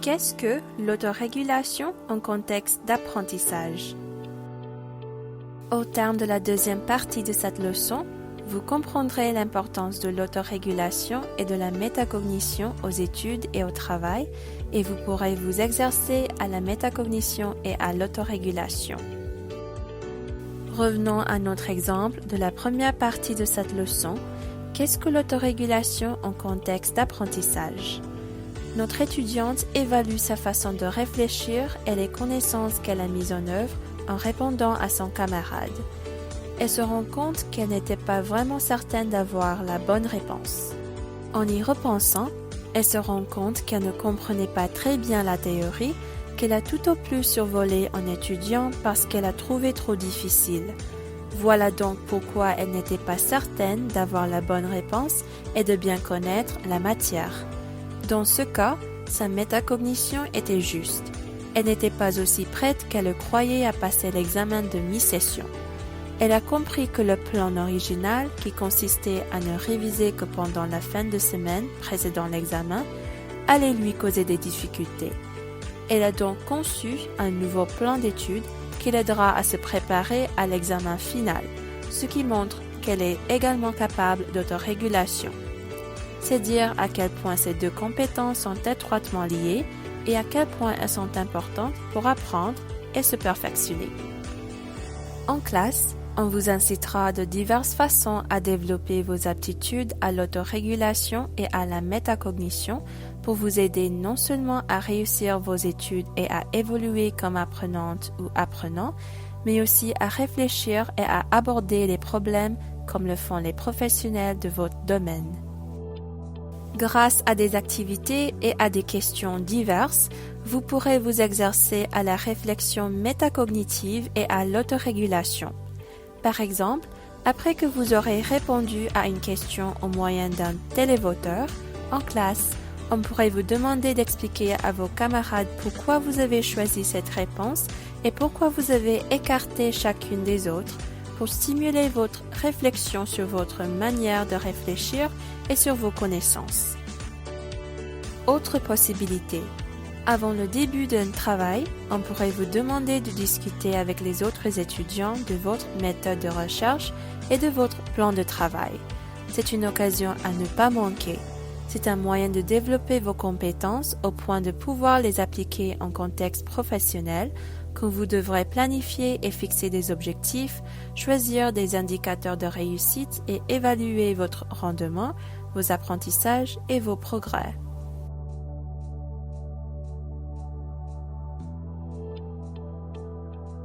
Qu'est-ce que l'autorégulation en contexte d'apprentissage? Au terme de la deuxième partie de cette leçon, vous comprendrez l'importance de l'autorégulation et de la métacognition aux études et au travail, et vous pourrez vous exercer à la métacognition et à l'autorégulation. Revenons à notre exemple de la première partie de cette leçon. Qu'est-ce que l'autorégulation en contexte d'apprentissage? Notre étudiante évalue sa façon de réfléchir et les connaissances qu'elle a mises en œuvre en répondant à son camarade. Elle se rend compte qu'elle n'était pas vraiment certaine d'avoir la bonne réponse. En y repensant, elle se rend compte qu'elle ne comprenait pas très bien la théorie, qu'elle a tout au plus survolée en étudiant parce qu'elle a trouvé trop difficile. Voilà donc pourquoi elle n'était pas certaine d'avoir la bonne réponse et de bien connaître la matière. Dans ce cas, sa métacognition était juste. Elle n'était pas aussi prête qu'elle le croyait à passer l'examen de mi-session. Elle a compris que le plan original, qui consistait à ne réviser que pendant la fin de semaine précédant l'examen, allait lui causer des difficultés. Elle a donc conçu un nouveau plan d'études qui l'aidera à se préparer à l'examen final, ce qui montre qu'elle est également capable d'autorégulation. C'est dire à quel point ces deux compétences sont étroitement liées et à quel point elles sont importantes pour apprendre et se perfectionner. En classe, on vous incitera de diverses façons à développer vos aptitudes à l'autorégulation et à la métacognition pour vous aider non seulement à réussir vos études et à évoluer comme apprenante ou apprenant, mais aussi à réfléchir et à aborder les problèmes comme le font les professionnels de votre domaine. Grâce à des activités et à des questions diverses, vous pourrez vous exercer à la réflexion métacognitive et à l'autorégulation. Par exemple, après que vous aurez répondu à une question au moyen d'un télévoteur, en classe, on pourrait vous demander d'expliquer à vos camarades pourquoi vous avez choisi cette réponse et pourquoi vous avez écarté chacune des autres pour stimuler votre réflexion sur votre manière de réfléchir et sur vos connaissances. Autre possibilité. Avant le début d'un travail, on pourrait vous demander de discuter avec les autres étudiants de votre méthode de recherche et de votre plan de travail. C'est une occasion à ne pas manquer. C'est un moyen de développer vos compétences au point de pouvoir les appliquer en contexte professionnel, quand vous devrez planifier et fixer des objectifs, choisir des indicateurs de réussite et évaluer votre rendement, vos apprentissages et vos progrès.